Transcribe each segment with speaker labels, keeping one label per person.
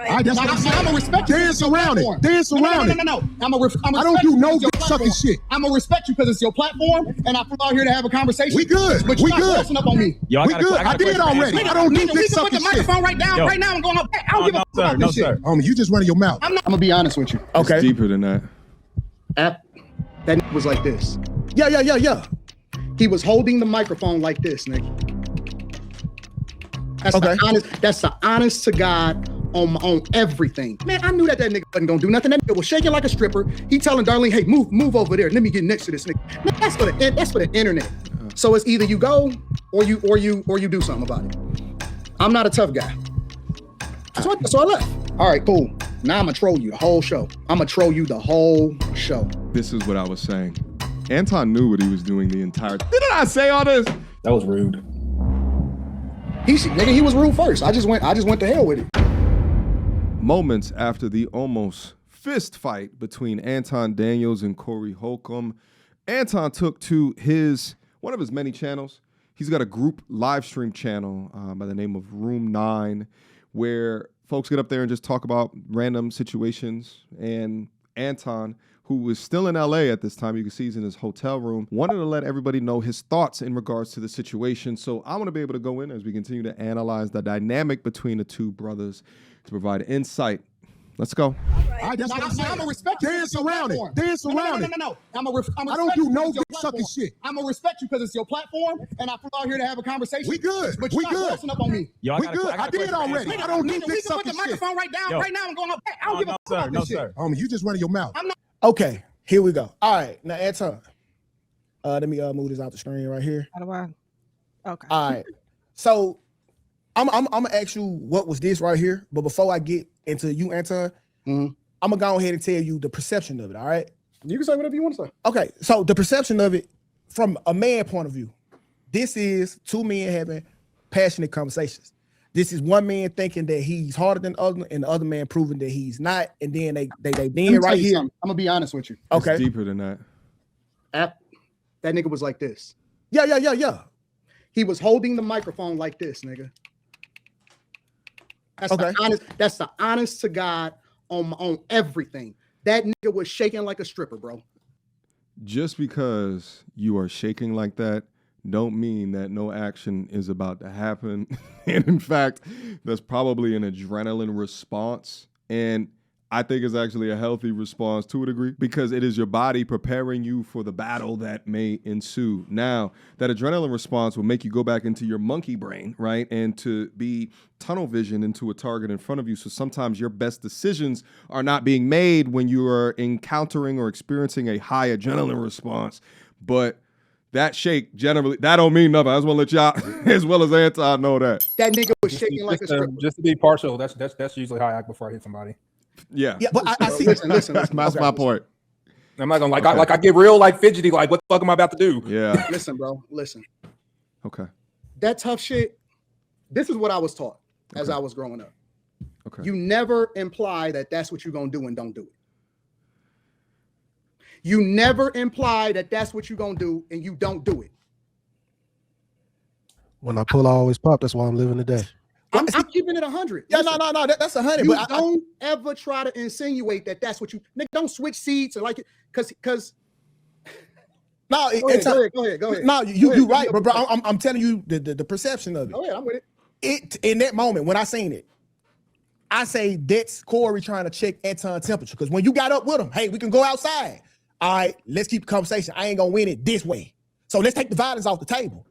Speaker 1: I'm gonna respect you.
Speaker 2: Dance around it. Dance around it.
Speaker 1: No. I
Speaker 2: don't do no dick sucking shit.
Speaker 1: I'm gonna respect you because it's your platform, and I flew out here to have a conversation.
Speaker 2: We good.
Speaker 1: But you're not closing up on me.
Speaker 3: Yo,
Speaker 2: we good. I did already. I don't do dick sucking shit.
Speaker 1: Put the microphone right down, right now. I'm going up. I don't give a fuck about this shit.
Speaker 2: You just running your mouth.
Speaker 1: I'm gonna be honest with you.
Speaker 4: Okay.
Speaker 5: It's deeper than that.
Speaker 1: That was like this.
Speaker 4: Yeah.
Speaker 1: He was holding the microphone like this, nigga. That's the honest to God on everything. Man, I knew that nigga wasn't gonna do nothing. That nigga was shaking like a stripper. He telling Darlene, hey, move over there. Let me get next to this nigga. Man, that's for the internet. So it's either you go or you do something about it. I'm not a tough guy. So I left. All right, cool. Now I'm gonna troll you the whole show.
Speaker 5: This is what I was saying. Anton knew what he was doing the entire time. Didn't I say all this?
Speaker 3: That was rude.
Speaker 1: He was rude first. I just went to hell with it.
Speaker 5: Moments after the almost fist fight between Anton Daniels and Corey Holcomb, Anton took to one of his many channels. He's got a group live stream channel by the name of Room 9, where folks get up there and just talk about random situations. And Anton, who was still in LA at this time, you can see he's in his hotel room, wanted to let everybody know his thoughts in regards to the situation. So I want to be able to go in as we continue to analyze the dynamic between the two brothers to provide insight. Let's go.
Speaker 1: I'm gonna respect you.
Speaker 2: Dance around it. Dance around it.
Speaker 1: No. I
Speaker 2: don't do no dick sucking shit.
Speaker 1: I'm gonna respect you because it's your platform, and I flew out here to have a conversation.
Speaker 2: We good.
Speaker 1: But you're not closing up on me.
Speaker 3: Yo,
Speaker 2: we good. I did already. I don't do dick sucking
Speaker 1: shit. Put the microphone right down, right now. I'm going up. I don't give a fuck about this shit.
Speaker 2: You just running your mouth.
Speaker 4: Okay, here we go. All right, now Anton. Let me move this out the screen right here.
Speaker 6: How do I? Okay.
Speaker 4: All right. So I'm gonna ask you what was this right here, but before I get into you, Anton, I'm gonna go ahead and tell you the perception of it. All right.
Speaker 1: You can say whatever you want to say.
Speaker 4: Okay. So the perception of it from a man point of view, this is two men having passionate conversations. This is one man thinking that he's harder than the other, and the other man proving that he's not. And then they right here.
Speaker 1: I'm gonna be honest with you.
Speaker 4: Okay.
Speaker 5: It's deeper than that.
Speaker 1: That nigga was like this.
Speaker 4: Yeah.
Speaker 1: He was holding the microphone like this, nigga. That's the honest to God on everything. That nigga was shaking like a stripper, bro.
Speaker 5: Just because you are shaking like that don't mean that no action is about to happen. And in fact, that's probably an adrenaline response. And I think it's actually a healthy response to a degree, because it is your body preparing you for the battle that may ensue. Now, that adrenaline response will make you go back into your monkey brain, right? And to be tunnel vision into a target in front of you. So sometimes your best decisions are not being made when you are encountering or experiencing a high adrenaline response. But that shake, generally, that don't mean nothing. I just want to let y'all, as well as Anton, know that.
Speaker 1: That nigga was shaking like a stripper.
Speaker 3: Just to be partial, that's usually how I act before I hit somebody.
Speaker 5: Yeah,
Speaker 4: but I see.
Speaker 1: Listen.
Speaker 5: That's my point.
Speaker 3: I'm not gonna I get real fidgety, like what the fuck am I about to do?
Speaker 5: Yeah.
Speaker 1: Listen, bro. Listen.
Speaker 5: Okay.
Speaker 1: That tough shit. This is what I was taught as I was growing up.
Speaker 5: Okay.
Speaker 1: You never imply that that's what you're gonna do and don't do it. You never imply that that's what you're gonna do and you don't do it.
Speaker 7: When I pull, I always pop. That's why I'm living today.
Speaker 1: I'm keeping it 100.
Speaker 4: Yeah, no, that's 100.
Speaker 1: You don't ever try to insinuate that that's what you. Nigga, don't switch seats or like it, because.
Speaker 4: No,
Speaker 1: go ahead.
Speaker 4: No, you right, bro. I'm telling you the perception of it.
Speaker 1: Oh yeah, I'm with it.
Speaker 4: In that moment when I seen it, I say that's Corey trying to check Anton's temperature, because when you got up with him, hey, we can go outside. All right, let's keep the conversation. I ain't gonna win it this way, so let's take the violence off the table.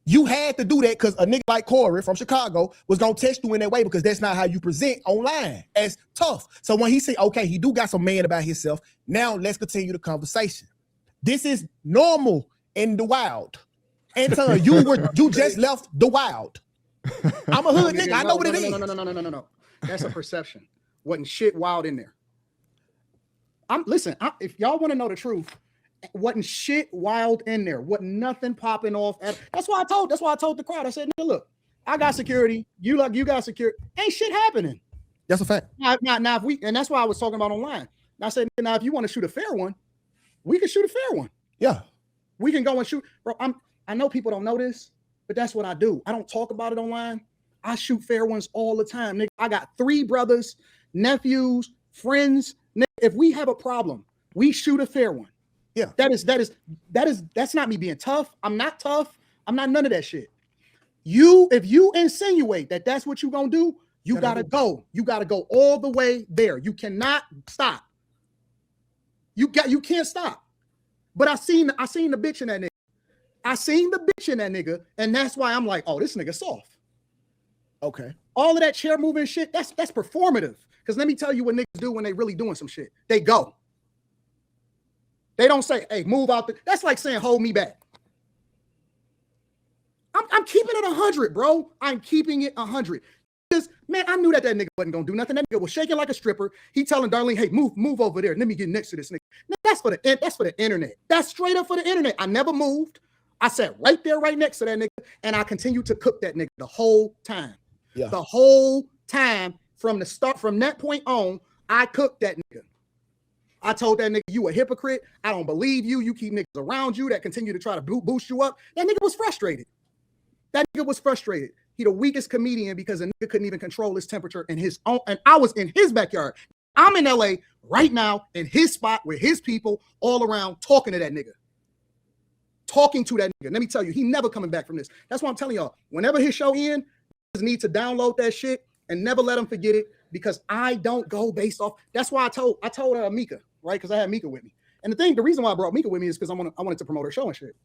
Speaker 4: You had to do that because a nigga like Corey from Chicago was gonna test you in that way, because that's not how you present online as tough. So when he said, okay, he do got some man about himself, now let's continue the conversation. This is normal in the wild. Anton, you just left the wild. I'm a hood nigga. I know what it is.
Speaker 1: No. That's a perception. Wasn't shit wild in there. If y'all want to know the truth, wasn't shit wild in there. Wasn't nothing popping off. That's why I told the crowd. I said, look, I got security. You got security. Ain't shit happening.
Speaker 4: That's a fact.
Speaker 1: Now if and that's why I was talking about online. I said, now if you want to shoot a fair one, we can shoot a fair one.
Speaker 4: Yeah.
Speaker 1: We can go and shoot. Bro, I know people don't know this, but that's what I do. I don't talk about it online. I shoot fair ones all the time, nigga. I got 3 brothers, nephews, friends. Nigga, if we have a problem, we shoot a fair one.
Speaker 4: Yeah.
Speaker 1: That's not me being tough. I'm not tough. I'm not none of that shit. If you insinuate that that's what you gonna do, you gotta go. You gotta go all the way there. You cannot stop. You can't stop. But I seen the bitch in that nigga. I seen the bitch in that nigga, and that's why I'm like, oh, this nigga soft.
Speaker 4: Okay.
Speaker 1: All of that chair moving shit, that's performative. Because let me tell you what niggas do when they really doing some shit. They go. They don't say, hey, move out. That's like saying, hold me back. I'm keeping it 100, bro. I'm keeping it 100. Because, man, I knew that nigga wasn't going to do nothing. That nigga was shaking like a stripper. He telling Darlene, hey, move over there. Let me get next to this nigga. Now, that's for the internet. That's straight up for the internet. I never moved. I sat right there, right next to that nigga, and I continued to cook that nigga the whole time.
Speaker 4: Yeah.
Speaker 1: The whole time from the start, from that point on, I cooked that nigga. I told that nigga, you a hypocrite. I don't believe you. You keep niggas around you that continue to try to boost you up. That nigga was frustrated. He the weakest comedian because a nigga couldn't even control his temperature in his own, and I was in his backyard. I'm in LA right now in his spot with his people all around talking to that nigga. Let me tell you, he never coming back from this. That's why I'm telling y'all, whenever his show ends, you need to download that shit and never let him forget it, because I don't go based off. That's why I told Mika, right? Because I had Mika with me. And the reason why I brought Mika with me is because I wanted to promote her show and shit.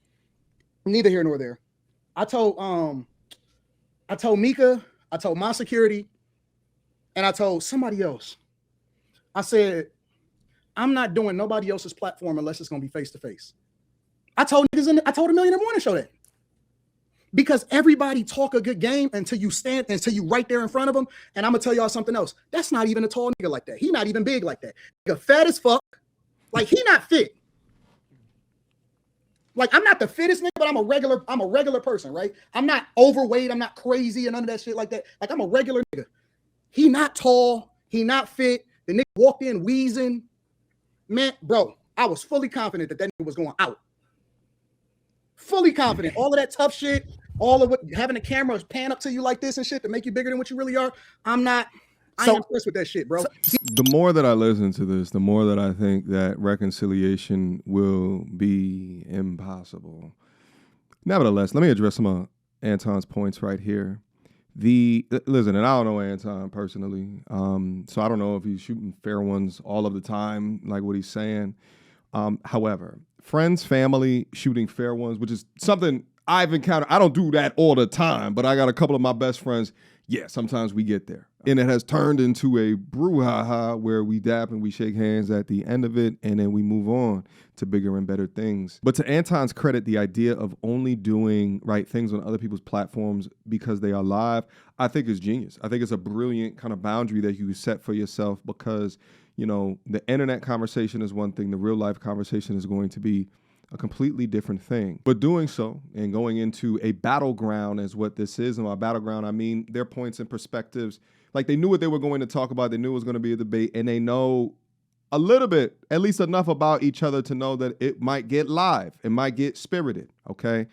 Speaker 1: Neither here nor there. I told Mika, I told my security, and I told somebody else. I said, I'm not doing nobody else's platform unless it's gonna be face to face. I told a Millionaire Morning Show that. Because everybody talk a good game until you right there in front of them. And I'm gonna tell y'all something else. That's not even a tall nigga like that. He not even big like that. Nigga fat as fuck. Like, he not fit. Like, I'm not the fittest nigga, but I'm a regular person, right? I'm not overweight. I'm not crazy and none of that shit like that. Like, I'm a regular nigga. He not tall. He not fit. The nigga walked in wheezing. Man, bro, I was fully confident that nigga was going out. Fully confident. All of that tough shit, all of what having the cameras pan up to you like this and shit to make you bigger than what you really are. I ain't impressed with that shit, bro.
Speaker 5: The more that I listen to this, the more that I think that reconciliation will be impossible. Nevertheless, let me address some of Anton's points right here. Listen, and I don't know Anton personally, so I don't know if he's shooting fair ones all of the time, like what he's saying. However, friends, family, shooting fair ones, which is something I've encountered. I don't do that all the time, but I got a couple of my best friends. Yeah, sometimes we get there. And it has turned into a brouhaha where we dap and we shake hands at the end of it, and then we move on to bigger and better things. But to Anton's credit, the idea of only doing right things on other people's platforms because they are live, I think is genius. I think it's a brilliant kind of boundary that you set for yourself, because, you know, the internet conversation is one thing, the real life conversation is going to be a completely different thing. But doing so and going into a battleground is what this is. And by battleground, I mean their points and perspectives. Like, they knew what they were going to talk about. They knew it was going to be a debate, and they know a little bit, at least enough about each other to know that it might get live. It might get spirited, okay?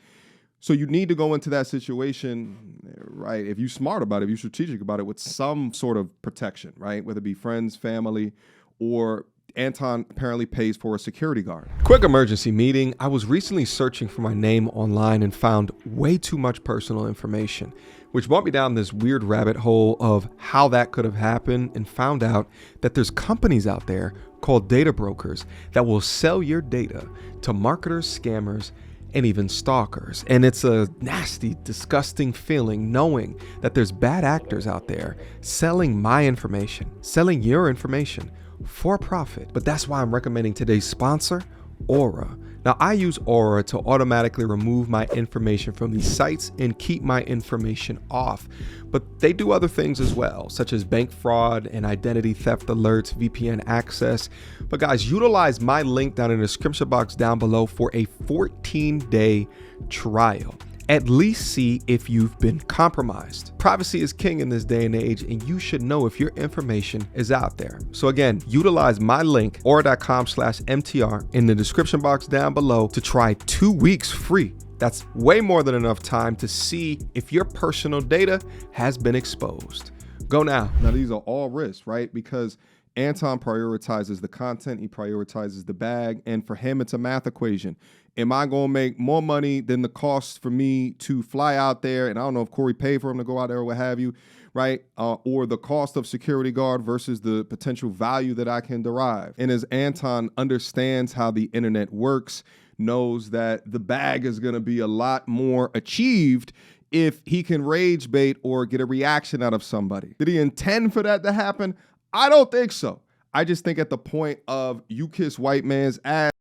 Speaker 5: So you need to go into that situation, right, if you're smart about it, if you're strategic about it, with some sort of protection, right? Whether it be friends, family, or Anton apparently pays for a security guard.
Speaker 3: Quick emergency meeting. I was recently searching for my name online and found way too much personal information, which brought me down this weird rabbit hole of how that could have happened, and found out that there's companies out there called data brokers that will sell your data to marketers, scammers, and even stalkers. And it's a nasty, disgusting feeling knowing that there's bad actors out there selling my information, selling your information for profit. But that's why I'm recommending today's sponsor, Aura. Now, I use Aura to automatically remove my information from these sites and keep my information off. But they do other things as well, such as bank fraud and identity theft alerts, VPN access. But guys, utilize my link down in the description box down below for a 14-day trial. At least see if you've been compromised. Privacy is king in this day and age, and you should know if your information is out there. So again, utilize my link, aura.com/MTR, in the description box down below to try 2 weeks free That's way more than enough time to see if your personal data has been exposed. Go now.
Speaker 5: Now, these are all risks, right? Because Anton prioritizes the content, he prioritizes the bag, and for him, it's a math equation. Am I going to make more money than the cost for me to fly out there? And I don't know if Corey paid for him to go out there or what have you, right? Or the cost of security guard versus the potential value that I can derive. And as Anton understands how the internet works, knows that the bag is going to be a lot more achieved if he can rage bait or get a reaction out of somebody. Did he intend for that to happen? I don't think so. I just think at the point of you kiss white man's ass,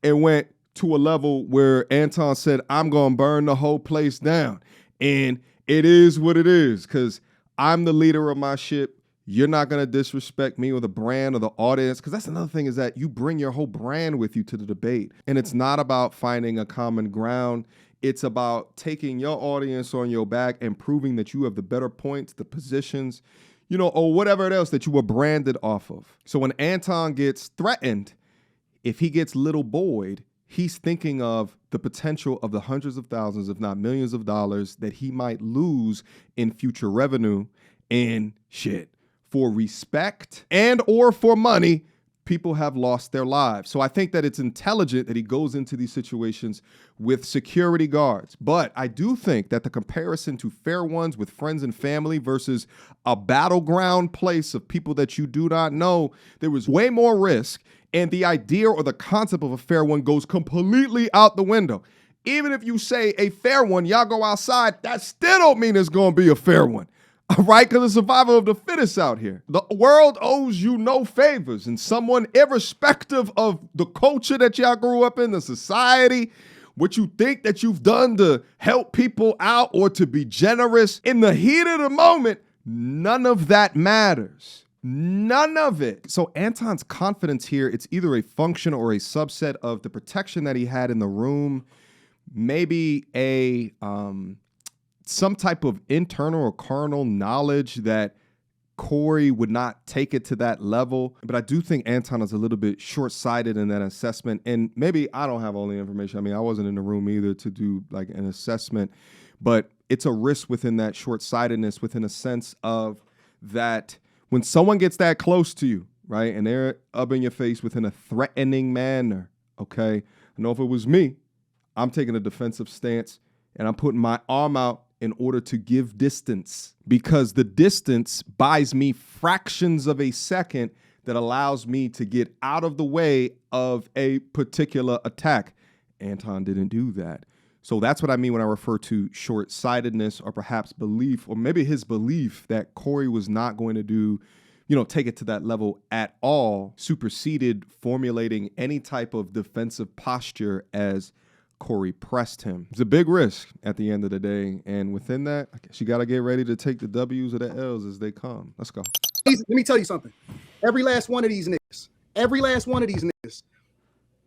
Speaker 5: it went to a level where Anton said, I'm going to burn the whole place down. And it is what it is, because I'm the leader of my ship. You're not going to disrespect me or the brand or the audience, because that's another thing, is that you bring your whole brand with you to the debate. And it's not about finding a common ground. It's about taking your audience on your back and proving that you have the better points, the positions, you know, or whatever else that you were branded off of. So when Anton gets threatened, if he gets little boyed, he's thinking of the potential of the hundreds of thousands, if not millions of dollars that he might lose in future revenue. And shit, for respect and or for money, people have lost their lives. So I think that it's intelligent that he goes into these situations with security guards. But I do think that the comparison to fair ones with friends and family versus a battleground place of people that you do not know, there was way more risk. And the idea or the concept of a fair one goes completely out the window. Even if you say a fair one, y'all go outside, that still don't mean it's going to be a fair one. All right, because the survival of the fittest out here. The world owes you no favors, and someone, irrespective of the culture that y'all grew up in, the society, what you think that you've done to help people out or to be generous, in the heat of the moment, none of that matters. None of it. So Anton's confidence here, it's either a function or a subset of the protection that he had in the room, maybe some type of internal or carnal knowledge that Corey would not take it to that level. But I do think Anton is a little bit short-sighted in that assessment. And maybe I don't have all the information. I mean, I wasn't in the room either to do like an assessment, but it's a risk within that short-sightedness, within a sense of that when someone gets that close to you, right, and they're up in your face within a threatening manner, okay? I know if it was me, I'm taking a defensive stance and I'm putting my arm out in order to give distance, because the distance buys me fractions of a second that allows me to get out of the way of a particular attack. Anton didn't do that. So that's what I mean when I refer to short-sightedness, or perhaps belief, or maybe his belief that Corey was not going to do, you know, take it to that level at all, superseded formulating any type of defensive posture as Corey pressed him. It's a big risk at the end of the day. And within that, I guess you got to get ready to take the W's or the L's as they come. Let's go.
Speaker 1: Let me tell you something. Every last one of these niggas,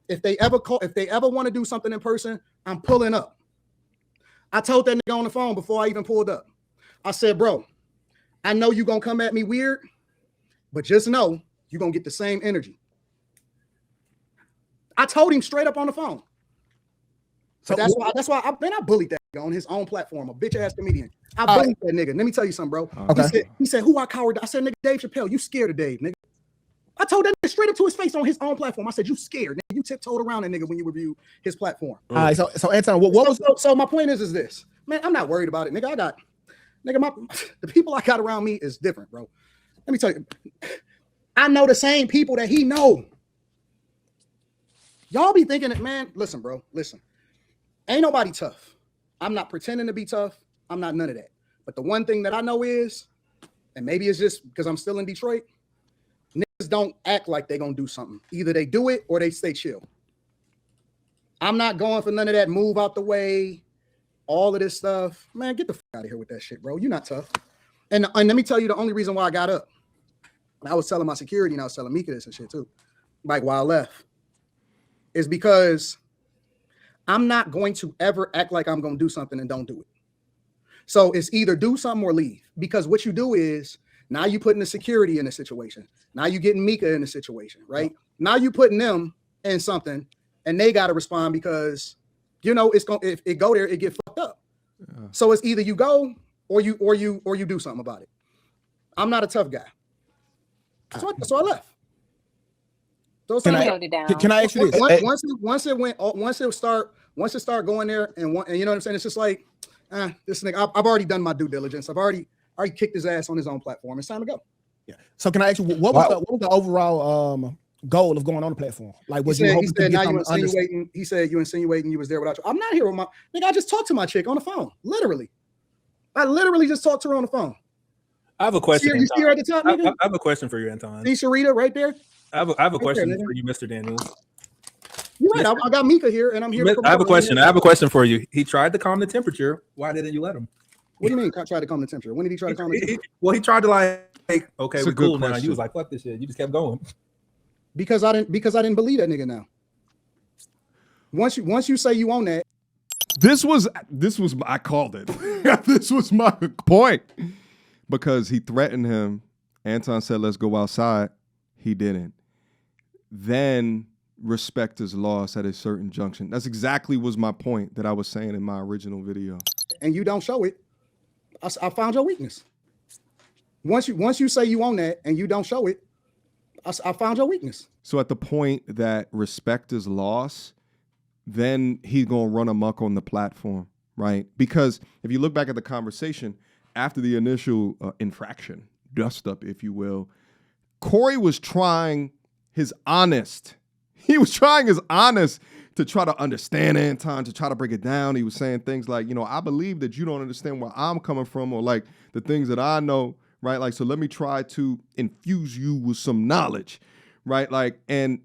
Speaker 1: if they ever want to do something in person, I'm pulling up. I told that nigga on the phone before I even pulled up. I said, bro, I know you're going to come at me weird, but just know you're going to get the same energy. I told him straight up on the phone. So that's why I bullied that nigga on his own platform, a bitch ass comedian. I bullied that nigga. Let me tell you something, bro.
Speaker 4: Okay.
Speaker 1: He said, who I coward? I said, nigga, Dave Chappelle, you scared of Dave, nigga. I told that nigga straight up to his face on his own platform. I said, you scared, nigga. You tiptoed around that nigga when you reviewed his platform.
Speaker 4: All right, so Anton, what was
Speaker 1: so my point is this, man, I'm not worried about it, nigga. The people I got around me is different, bro. Let me tell you, I know the same people that he know. Y'all be thinking that, man, listen, bro, listen. Ain't nobody tough. I'm not pretending to be tough. I'm not none of that. But the one thing that I know is, and maybe it's just because I'm still in Detroit, niggas don't act like they're going to do something. Either they do it or they stay chill. I'm not going for none of that move out the way, all of this stuff. Man, get the fuck out of here with that shit, bro. You're not tough. And let me tell you the only reason why I got up. I was telling my security and I was telling Mika this and shit too, like while I left, is because I'm not going to ever act like I'm going to do something and don't do it. So it's either do something or leave, because what you do is now you putting the security in a situation. Now you getting Mika in a situation, right? Now you putting them in something and they got to respond because you know, it's going if it go there, it get fucked up. Yeah. So it's either you go or you do something about it. I'm not a tough guy. So I left. So
Speaker 4: can I ask you this?
Speaker 1: Once it start going there and you know what I'm saying? It's just like, this nigga, I've already done my due diligence. I've already kicked his ass on his own platform. It's time to go.
Speaker 4: Yeah. So can I ask you what was the overall goal of going on the platform? Like, was you hoping to get something insinuating?
Speaker 1: He said you insinuating you was there without you. I'm not here with my nigga. I just talked to my chick on the phone. Literally, I literally just talked to her on the phone.
Speaker 6: I have a question.
Speaker 1: You see her at the top, nigga?
Speaker 6: I have a question for you, Anton.
Speaker 1: See Sharita right there?
Speaker 6: I have a question for you, Mr. Daniels.
Speaker 1: You're right. I got Mika here, and I'm here.
Speaker 6: I have a question. I have a question for you. He tried to calm the temperature. Why didn't you let him?
Speaker 1: What do you mean? Tried to calm the temperature? When did he try to calm the temperature?
Speaker 6: Well, he tried to okay,
Speaker 5: It's
Speaker 6: we're cool now. You was like, fuck this shit. You just kept going.
Speaker 1: Because I didn't believe that nigga. Now, once you say you own that,
Speaker 5: this was I called it. This was my point because he threatened him. Anton said, "Let's go outside." He didn't. Then respect is lost at a certain junction. That's exactly was my point that I was saying in my original video.
Speaker 1: And you don't show it. I found your weakness. Once you say you own that and you don't show it, I found your weakness.
Speaker 5: So at the point that respect is lost, then he's gonna run amok on the platform, right? Because if you look back at the conversation after the initial infraction, dust up, if you will, Corey was trying his honest. He was trying his honest to try to understand Anton, to try to break it down. He was saying things like, you know, I believe that you don't understand where I'm coming from or like the things that I know, right? Like, so let me try to infuse you with some knowledge, right? Like, and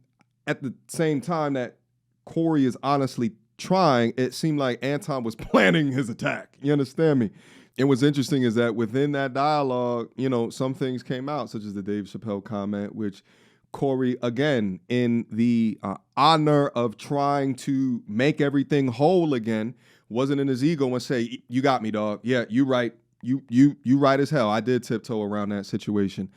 Speaker 5: at the same time that Corey is honestly trying, it seemed like Anton was planning his attack. You understand me? And what's interesting is that within that dialogue, you know, some things came out, such as the Dave Chappelle comment, which Corey, again, in the honor of trying to make everything whole again, wasn't in his ego and say, "You got me, dog. Yeah, you right. You right as hell. I did tiptoe around that situation."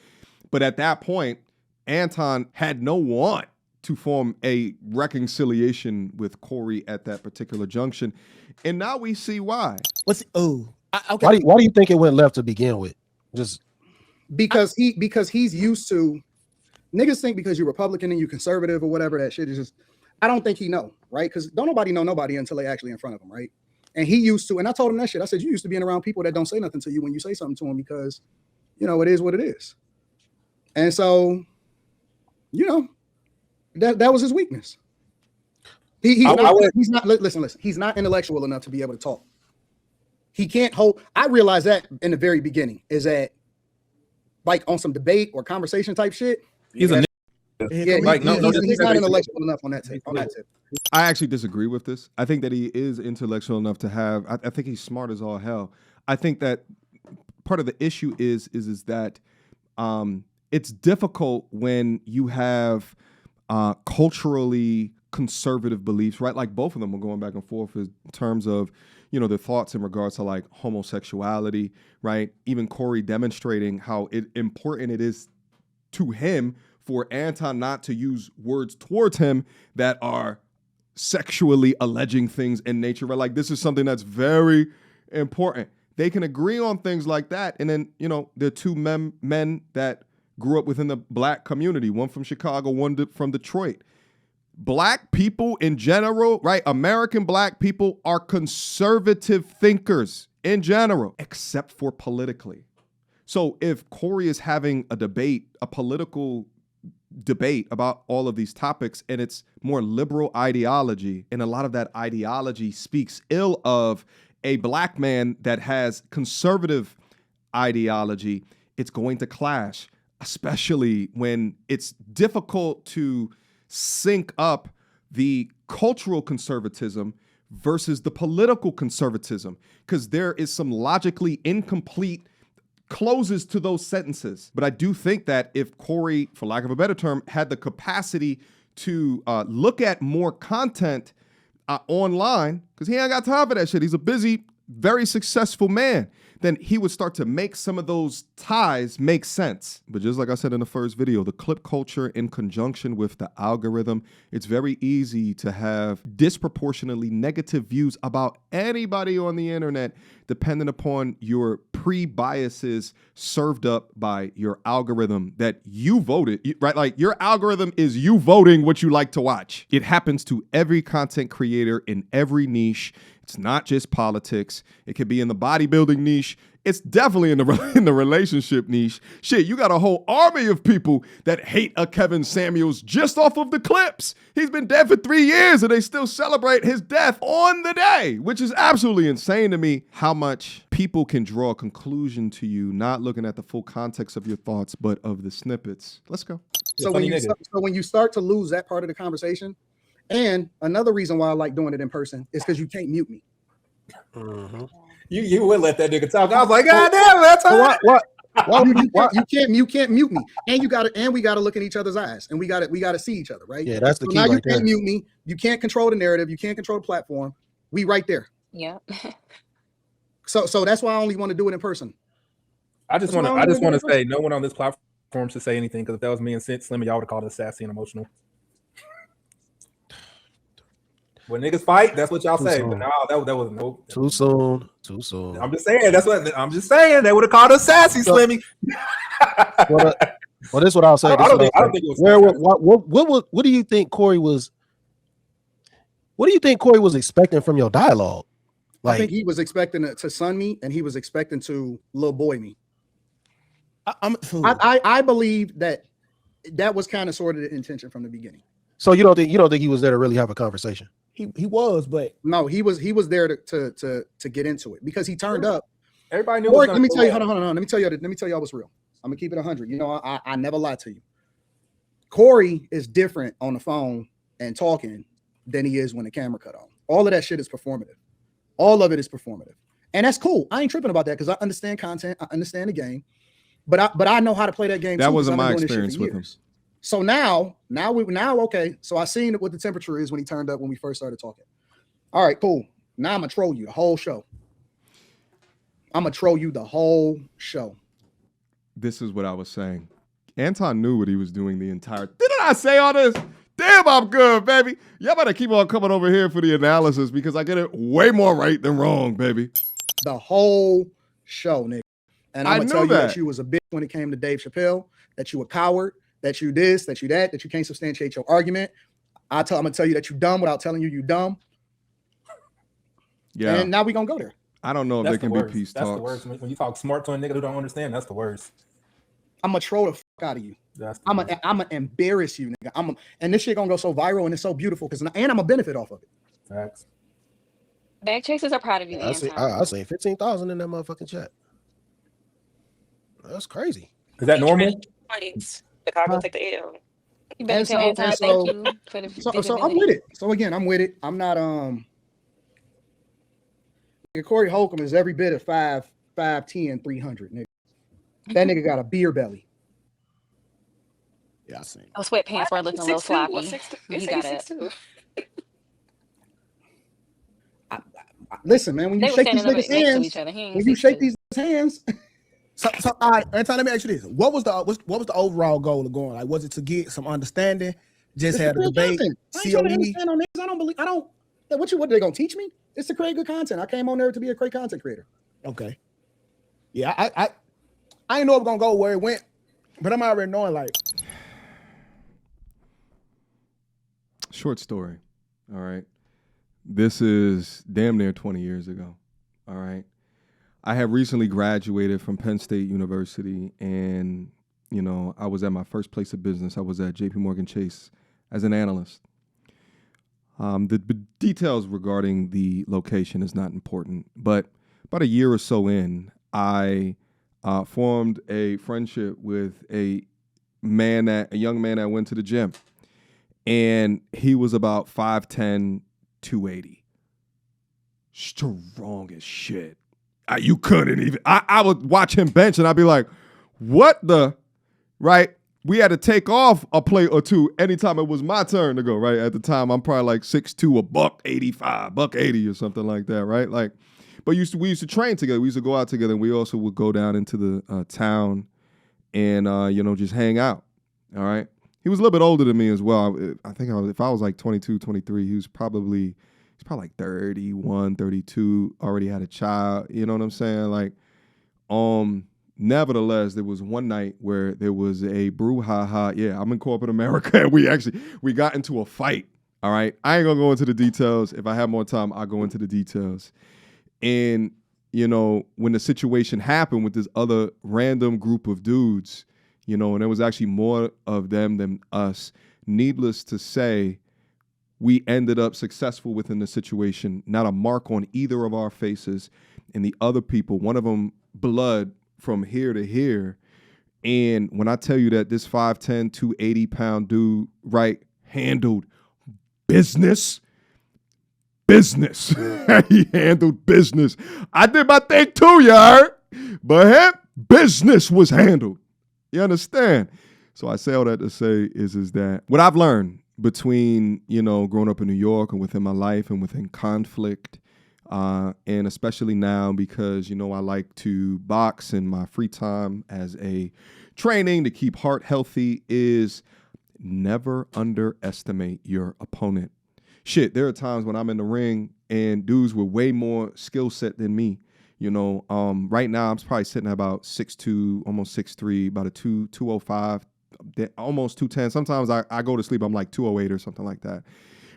Speaker 5: But at that point, Anton had no want to form a reconciliation with Corey at that particular junction, and now we see why.
Speaker 4: Okay.
Speaker 7: Why do you think it went left to begin with? Just
Speaker 1: because he's used to. Niggas think because you're Republican and you conservative or whatever, that shit is just, I don't think he know, right? Because don't nobody know nobody until they actually in front of him, right? And he used to, and I told him that shit. I said, you used to being around people that don't say nothing to you when you say something to them because, you know, it is what it is. And so, you know, that was his weakness. He's not, listen, he's not intellectual enough to be able to talk. He can't hold, I realized that in the very beginning, is that like on some debate or conversation type shit,
Speaker 6: he's a
Speaker 1: yeah,
Speaker 6: like
Speaker 1: he's not intellectual enough on that tip.
Speaker 5: I actually disagree with this. I think that he is intellectual enough to have. I think he's smart as all hell. I think that part of the issue is that it's difficult when you have culturally conservative beliefs, right? Like both of them are going back and forth in terms of, you know, their thoughts in regards to like homosexuality, right? Even Corey demonstrating how important it is to him for Anton not to use words towards him that are sexually alleging things in nature, right? Like this is something that's very important. They can agree on things like that. And then, you know, they're two men that grew up within the black community, one from Chicago, one from Detroit. Black people in general, right? American black people are conservative thinkers in general, except for politically. So if Corey is having a debate, a political debate about all of these topics, and it's more liberal ideology, and a lot of that ideology speaks ill of a black man that has conservative ideology, it's going to clash, especially when it's difficult to sync up the cultural conservatism versus the political conservatism, because there is some logically incomplete closes to those sentences. But I do think that if Corey, for lack of a better term, had the capacity to look at more content online, because he ain't got time for that shit. He's a busy, very successful man. then he would start to make some of those ties make sense. But just like I said in the first video, the clip culture in conjunction with the algorithm, it's very easy to have disproportionately negative views about anybody on the internet, depending upon your pre-biases served up by your algorithm that you voted, right? Like your algorithm is you voting what you like to watch. It happens to every content creator in every niche. It's not just politics. It could be in the bodybuilding niche. It's definitely in the relationship niche. Shit, you got a whole army of people that hate a Kevin Samuels just off of the clips. He's been dead for 3 years and they still celebrate his death on the day, which is absolutely insane to me how much people can draw a conclusion to you, not looking at the full context of your thoughts, but of the snippets. Let's go.
Speaker 1: So when you start to lose that part of the conversation, and another reason why I like doing it in person is because you can't mute me.
Speaker 7: Mm-hmm.
Speaker 6: You would let that nigga talk. I was like, God damn, that's
Speaker 1: You can't mute me, and we gotta look in each other's eyes, and we gotta see each other, right?
Speaker 7: Yeah, that's the
Speaker 1: So
Speaker 7: key.
Speaker 1: now you
Speaker 7: right
Speaker 1: can't
Speaker 7: there.
Speaker 1: mute me. You can't control the narrative. You can't control the platform. We right there.
Speaker 8: Yeah.
Speaker 1: So that's why I only want to do it in person.
Speaker 6: I just want to say, no one on this platform should say anything, because if that was me and Slim, y'all would have called it sassy and emotional. When niggas fight, that's what y'all say. But no, that was no.
Speaker 7: Too soon.
Speaker 6: I'm just saying. They would have called us sassy, Slimmy.
Speaker 7: Well, this is what I'll say.
Speaker 6: I don't think it was.
Speaker 7: What do you think Corey was? What do you think Corey was expecting from your dialogue?
Speaker 1: I think he was expecting to sun me, and he was expecting to little boy me. I believe that was kind of sort of the intention from the beginning.
Speaker 7: So you don't think he was there to really have a conversation?
Speaker 4: He was, but
Speaker 1: no, he was there to get into it, because he turned up.
Speaker 6: Everybody knew.
Speaker 1: Let me tell you, hold on. Let me tell y'all what's real. I'm gonna keep it 100. You know, I never lie to you. Corey is different on the phone and talking than he is when the camera cut on. All of that shit is performative. All of it is performative, and that's cool. I ain't tripping about that, because I understand content, I understand the game, but I know how to play that game.
Speaker 5: That
Speaker 1: too,
Speaker 5: wasn't my experience with him.
Speaker 1: So now okay. So I seen what the temperature is when he turned up when we first started talking. All right, cool. Now I'm gonna troll you the whole show.
Speaker 5: This is what I was saying. Anton knew what he was doing the entire. Didn't I say all this? Damn, I'm good, baby. Y'all better keep on coming over here for the analysis, because I get it way more right than wrong, baby.
Speaker 1: The whole show, nigga. And I'm gonna tell you
Speaker 5: that
Speaker 1: you was a bitch when it came to Dave Chappelle, that you a coward, that you this, that you that, that you can't substantiate your argument. I'm gonna tell you that you dumb without telling you dumb.
Speaker 5: Yeah.
Speaker 1: And now we gonna go there.
Speaker 5: I don't know if there can be peace
Speaker 6: That's
Speaker 5: talks.
Speaker 6: the worst. When you talk smart to a nigga who don't understand, that's the worst.
Speaker 1: I'm gonna troll the fuck out of you. I'm gonna embarrass you, nigga. And this shit gonna go so viral, and it's so beautiful, and I'm gonna benefit off of it.
Speaker 6: Facts.
Speaker 8: Back chasers are proud of you.
Speaker 7: I say 15,000 in that motherfucking chat. That's crazy.
Speaker 6: Is that normal?
Speaker 8: Chicago take the L. You better tell Anton thank you for the
Speaker 1: so I'm with it. So again, I'm with it. I'm not Corey Holcomb is every bit of 5'10", 300, nigga. That nigga got a beer belly.
Speaker 4: yeah, I seen.
Speaker 8: Those sweatpants were looking a little sloppy. He got it.
Speaker 1: Listen, man, when you shake these niggas' hands,
Speaker 4: So all right, Anton, let me ask you this: what was the overall goal of going? Like, was it to get some understanding? Just had a debate.
Speaker 1: COE. What they gonna teach me? It's to create good content. I came on there to be a great content creator.
Speaker 4: Okay. Yeah, I didn't know it was gonna go where it went, but I'm already knowing, like.
Speaker 5: Short story. All right. This is damn near 20 years ago. All right. I have recently graduated from Penn State University, and, you know, I was at my first place of business. I was at JP Morgan Chase as an analyst. The details regarding the location is not important, but about a year or so in, I formed a friendship with a young man that went to the gym, and he was about 5'10", 280. Strong as shit. You couldn't even. I would watch him bench, and I'd be like, what the, right? We had to take off a plate or two anytime it was my turn to go, right? At the time, I'm probably like 6'2", $185, $180 or something like that, right? Like, But we used to train together. We used to go out together, and we also would go down into the town and just hang out. All right. He was a little bit older than me as well. I think if I was like 22, 23, he's probably like 31, 32, already had a child. You know what I'm saying? Like, nevertheless, there was one night where there was a brouhaha. Yeah, I'm in corporate America, and we got into a fight. All right. I ain't gonna go into the details. If I have more time, I'll go into the details. And, when the situation happened with this other random group of dudes, and there was actually more of them than us, needless to say, we ended up successful within the situation. Not a mark on either of our faces. And the other people, one of them, blood from here to here. And when I tell you that this 5'10", 280-pound dude, right, handled business. He handled business. I did my thing too, you heard? But him, business was handled. You understand? So I say all that to say is that what I've learned between, growing up in New York and within my life and within conflict, and especially now because, I like to box in my free time as a training to keep heart healthy, is never underestimate your opponent. Shit, there are times when I'm in the ring and dudes with way more skill set than me. Right now I'm probably sitting at about 6'2", almost 6'3", about a 205, almost 210. Sometimes I go to sleep, I'm like 208 or something like that,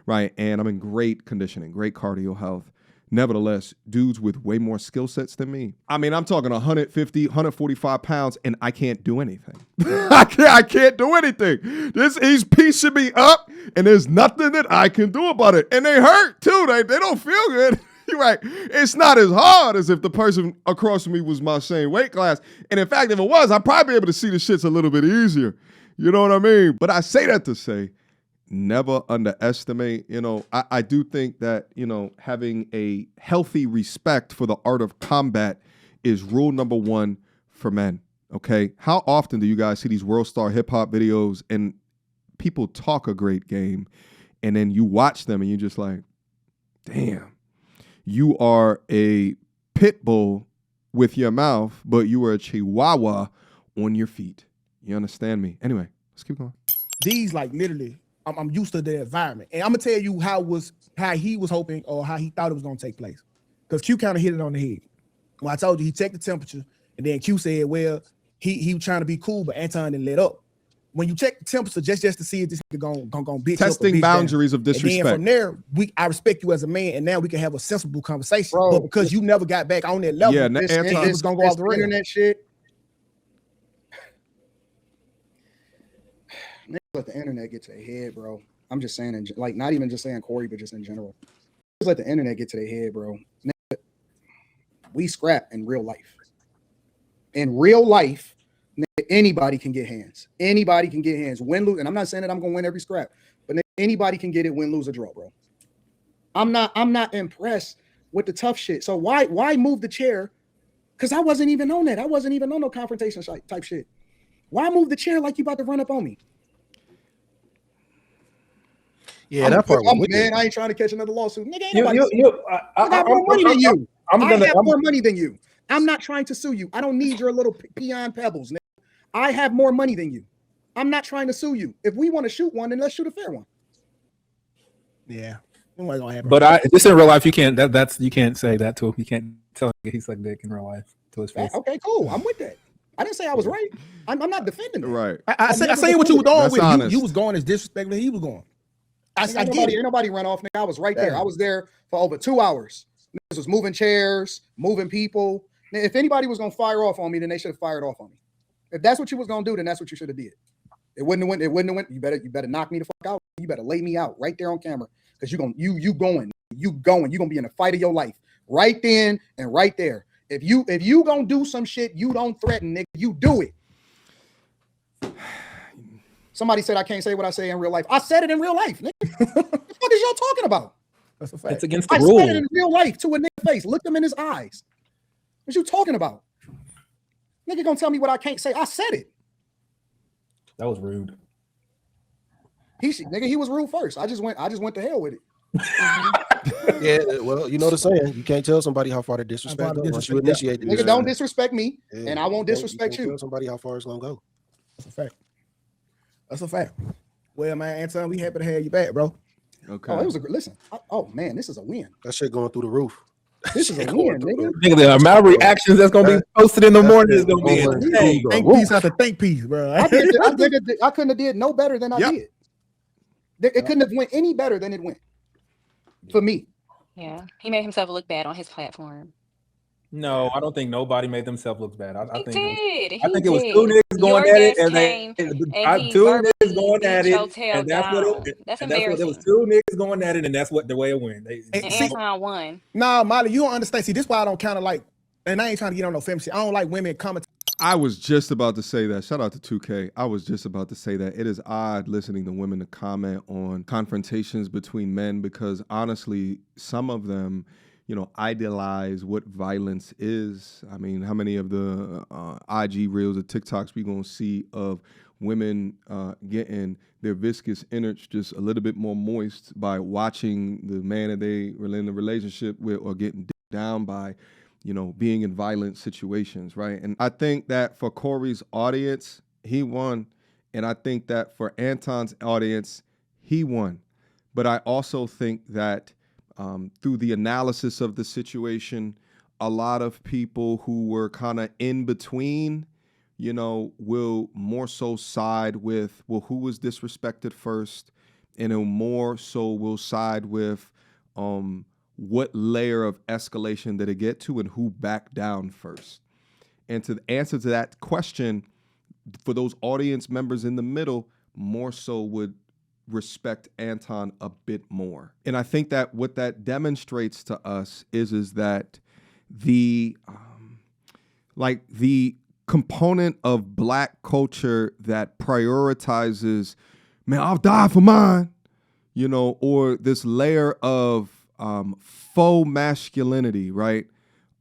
Speaker 5: right? And I'm in great conditioning, great cardio health. Nevertheless, dudes with way more skill sets than me. I mean, I'm talking 150, 145 pounds, and I can't do anything. I can't do anything. He's piecing me up, and there's nothing that I can do about it. And they hurt, too. They don't feel good. You're right. It's not as hard as if the person across from me was my same weight class. And in fact, if it was, I'd probably be able to see the shits a little bit easier. You know what I mean? But I say that to say, never underestimate. I do think that, having a healthy respect for the art of combat is rule number one for men. Okay. How often do you guys see these world star hip hop videos and people talk a great game and then you watch them and you're just like, damn, you are a pit bull with your mouth, but you are a chihuahua on your feet. You understand me? Anyway, let's keep going.
Speaker 4: These like literally, I'm used to the environment. And I'm gonna tell you how he was hoping or how he thought it was gonna take place. Because Q kind of hit it on the head. Well, I told you he checked the temperature, and then Q said, well, he was trying to be cool, but Anton didn't let up. When you check the temperature just to see if this nigga gonna bitch
Speaker 5: testing
Speaker 4: up bitch
Speaker 5: boundaries
Speaker 4: down.
Speaker 5: of disrespect.
Speaker 4: And then from there, I respect you as a man, and now we can have a sensible conversation.
Speaker 1: Bro,
Speaker 4: but because you never got back on that level,
Speaker 5: Anton
Speaker 4: was gonna go off the rails.
Speaker 1: Internet shit. Niggas let the internet get to their head, bro. I'm just saying, like, not even just saying Corey, but just in general. Just let the internet get to their head, bro. We scrap in real life. In real life, anybody can get hands. Anybody can get hands. Win, lose. And I'm not saying that I'm gonna win every scrap, but anybody can get it, win, lose, or draw, bro. I'm not impressed with the tough shit. So why move the chair? Because I wasn't even on that. I wasn't even on no confrontation type shit. Why move the chair like you about to run up on me?
Speaker 7: Yeah, that part.
Speaker 1: Man, I ain't trying to catch another lawsuit. Nigga, ain't nobody. I got more money than you. I have more money than you. I'm not trying to sue you. I don't need your little peon pebbles. Nigga. I have more money than you. I'm not trying to sue you. If we want to shoot one, then let's shoot a fair one.
Speaker 4: Yeah. Gonna happen.
Speaker 6: But just in real life, you can't. You can't say that to him. You can't tell him he's like dick in real life to his face.
Speaker 1: Okay, cool. I'm with that. I didn't say I was right. I'm not defending that.
Speaker 5: Right.
Speaker 4: I say what you were doing with. You was going as disrespectful as he was going.
Speaker 1: Ain't nobody run off, nigga. I was right there. I was there for over 2 hours. Niggas was moving chairs, moving people. If anybody was gonna fire off on me, then they should have fired off on me. If that's what you was gonna do, then that's what you should have did. It wouldn't have went. You better knock me the fuck out. You better lay me out right there on camera. Because you going. You're gonna be in a fight of your life. Right then and right there. If you gonna do some shit, you don't threaten, nigga. You do it. Somebody said I can't say what I say in real life. I said it in real life, nigga. What the fuck is y'all talking about?
Speaker 4: That's a fact.
Speaker 6: It's against the rule.
Speaker 1: I said it in real life to a nigga face. Look him in his eyes. What you talking about? Nigga gonna tell me what I can't say. I said it.
Speaker 6: That was rude.
Speaker 1: He was rude first. I just went to hell with it.
Speaker 7: Yeah, well, you know the saying. You can't tell somebody how far to disrespect them once you initiate the
Speaker 1: Nigga, don't disrespect me,
Speaker 7: Yeah,
Speaker 1: and I won't disrespect
Speaker 7: can't
Speaker 1: you.
Speaker 7: tell somebody how far it's gonna go.
Speaker 4: That's a fact. That's a fact. Well, man, Anton, we happy to have you back, bro.
Speaker 5: Okay.
Speaker 1: Oh, it was a listen. Oh man, this is a win.
Speaker 7: That shit going through the roof.
Speaker 1: This is a win, nigga.
Speaker 6: Nigga, the amount of reactions that's gonna be posted in the morning is gonna be insane.
Speaker 4: Thank piece after thank piece, bro.
Speaker 1: I couldn't have did no better than I did. It couldn't have went any better than it went for me.
Speaker 8: Yeah, he made himself look bad on his platform.
Speaker 6: No, I don't think nobody made themselves look bad. I think
Speaker 8: He
Speaker 6: it was
Speaker 8: did.
Speaker 6: two niggas going
Speaker 8: Your
Speaker 6: at it,
Speaker 8: guest
Speaker 6: and
Speaker 8: came and he
Speaker 6: two
Speaker 8: verbally
Speaker 6: niggas going at
Speaker 8: beat your
Speaker 6: it,
Speaker 8: tail
Speaker 6: and that's what
Speaker 8: down.
Speaker 6: it.
Speaker 8: That's
Speaker 6: And that's what there was
Speaker 8: embarrassing.
Speaker 6: two niggas going at it, and that's what the way it went.
Speaker 8: And Anton won.
Speaker 4: Nah, Molly, you don't understand. See, this is why I don't kind of like, and I ain't trying to get on no fem shit. I don't like women commenting.
Speaker 5: I was just about to say that. Shout out to 2K. I was just about to say that. It is odd listening to women to comment on confrontations between men because honestly, some of them, idealize what violence is. I mean, how many of the IG reels or TikToks we gonna see of women getting their viscous innards just a little bit more moist by watching the man that they were in a relationship with or getting down by, being in violent situations, right? And I think that for Corey's audience, he won. And I think that for Anton's audience, he won. But I also think that through the analysis of the situation, a lot of people who were kind of in between, will more so side with, well, who was disrespected first? And then more so will side with what layer of escalation did it get to and who backed down first. And to answer to that question, for those audience members in the middle, more so would respect Anton a bit more. And I think that what that demonstrates to us is that the component of Black culture that prioritizes, man, I'll die for mine, or this layer of faux masculinity, right?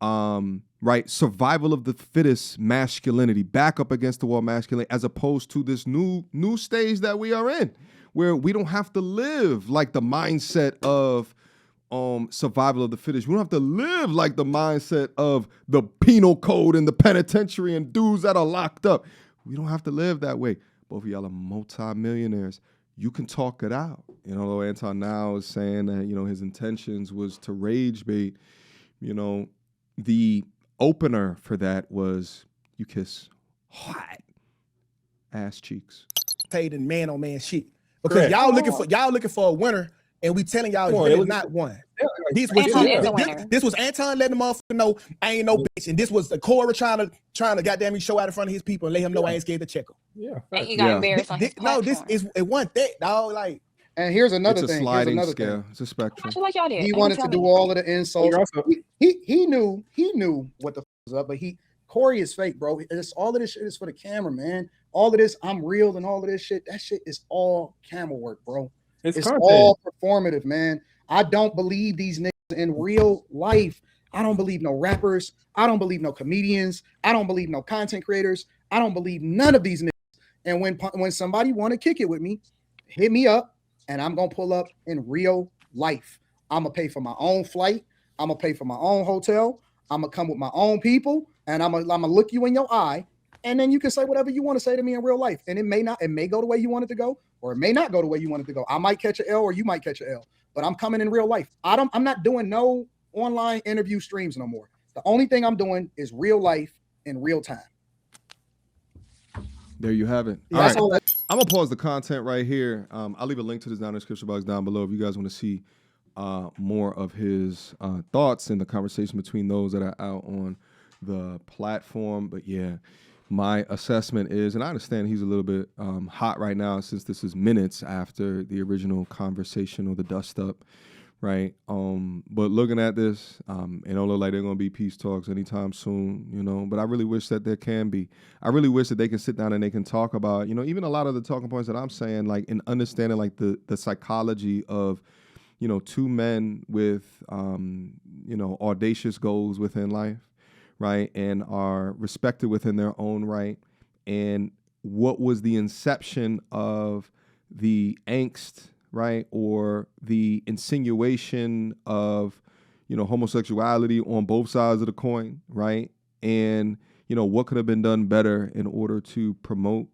Speaker 5: Right, survival of the fittest masculinity, back up against the wall masculinity, as opposed to this new stage that we are in, where we don't have to live like the mindset of survival of the fittest. We don't have to live like the mindset of the penal code and the penitentiary and dudes that are locked up. We don't have to live that way. Both of y'all are multi-millionaires. You can talk it out. Though Anton now is saying that, his intentions was to rage bait, the opener for that was you kiss hot ass cheeks.
Speaker 4: Paid in man on man shit. Because y'all looking for a winner, and we telling y'all it's really not one. This was Anton letting the motherfucker know I ain't no bitch, and this was the Corey trying to goddamn me show out in front of his people and let him know I ain't scared to check him.
Speaker 6: Yeah,
Speaker 8: and he got embarrassed on his platform.
Speaker 4: It wasn't that, dog. Like,
Speaker 1: and here's another
Speaker 5: it's
Speaker 1: thing.
Speaker 5: A sliding
Speaker 1: here's
Speaker 5: scale. It's a spectrum.
Speaker 8: Like y'all did.
Speaker 1: He wanted to do all of the insults. He knew what the was up, but Corey is fake, bro. It's all of this shit is for the camera, man. All of this, I'm real, and all of this shit. That shit is all camera work, bro. It's all performative, man. I don't believe these niggas in real life. I don't believe no rappers. I don't believe no comedians. I don't believe no content creators. I don't believe none of these niggas. And when somebody want to kick it with me, hit me up, and I'm gonna pull up in real life. I'm gonna pay for my own flight. I'm gonna pay for my own hotel. I'm gonna come with my own people, and I'm gonna look you in your eye, and then you can say whatever you want to say to me in real life. And it may go the way you want it to go, or it may not go the way you want it to go. I might catch an L, or you might catch an L. But I'm coming in real life. I'm not doing no online interview streams no more. The only thing I'm doing is real life in real time.
Speaker 5: There you have it.
Speaker 1: Yeah,
Speaker 5: all right. I'm gonna pause the content right here. I'll leave a link to this down in the description box down below if you guys want to see more of his thoughts and the conversation between those that are out on the platform. But yeah, my assessment is, and I understand he's a little bit hot right now since this is minutes after the original conversation or the dust up, right? But looking at this, it don't look like they're gonna be peace talks anytime soon, but I really wish that there can be. I really wish that they can sit down and they can talk about, even a lot of the talking points that I'm saying, like in understanding like the psychology of, two men with, audacious goals within life, right, and are respected within their own right, and what was the inception of the angst right? Or the insinuation of, homosexuality on both sides of the coin, right? And, what could have been done better in order to promote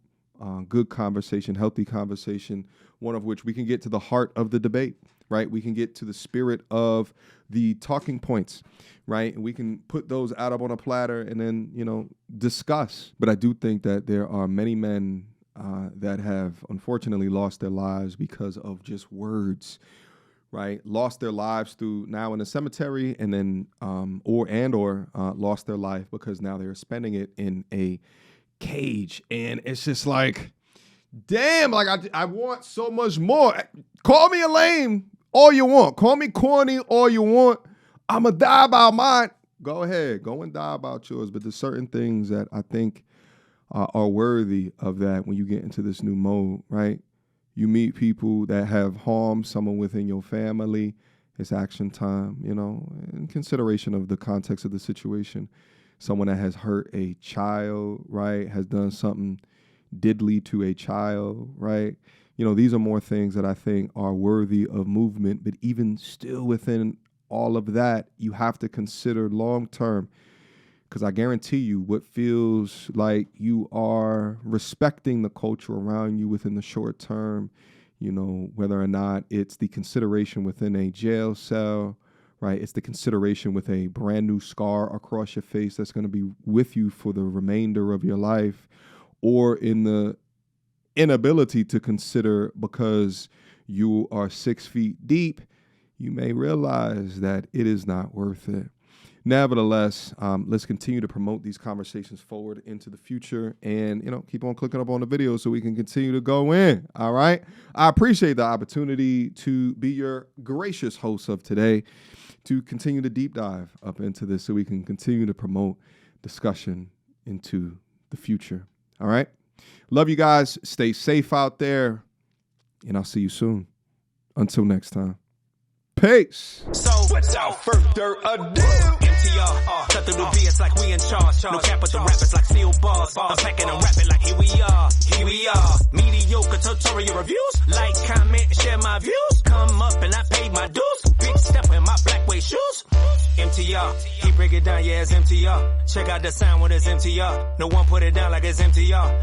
Speaker 5: good conversation, healthy conversation, one of which we can get to the heart of the debate, right? We can get to the spirit of the talking points, right? And we can put those out up on a platter and then, discuss. But I do think that there are many men that have unfortunately lost their lives because of just words, right? Lost their lives through now in the cemetery, and then or lost their life because now they're spending it in a cage. And it's just like, damn, like I want so much more. Call me a lame all you want. Call me corny all you want. I'ma die about mine. Go ahead, go and die about yours. But there's certain things that I think are worthy of that when you get into this new mode, right? You meet people that have harmed someone within your family. It's action time, in consideration of the context of the situation. Someone that has hurt a child, right, has done something diddly to a child, right? These are more things that I think are worthy of movement. But even still within all of that, you have to consider long-term, because I guarantee you what feels like you are respecting the culture around you within the short term, whether or not it's the consideration within a jail cell, right? It's the consideration with a brand new scar across your face that's going to be with you for the remainder of your life, or in the inability to consider because you are 6 feet deep, you may realize that it is not worth it. Nevertheless, let's continue to promote these conversations forward into the future, and keep on clicking up on the video so we can continue to go in. All right. I appreciate the opportunity to be your gracious host of today, to continue to deep dive up into this so we can continue to promote discussion into the future. All right. Love you guys. Stay safe out there, and I'll see you soon. Until next time. Peace.
Speaker 9: So, without further ado, MTR, cut through the BS like we in charge. No cap with the rappers like steel bars. I'm packing and rapping like here we are. Mediocre tutorial reviews. Like, comment, share my views. Come up and I paid my dues. Big step in my black way shoes. MTR, he break it down, yeah, it's MTR. Check out the sound when it's MTR. No one put it down like it's MTR.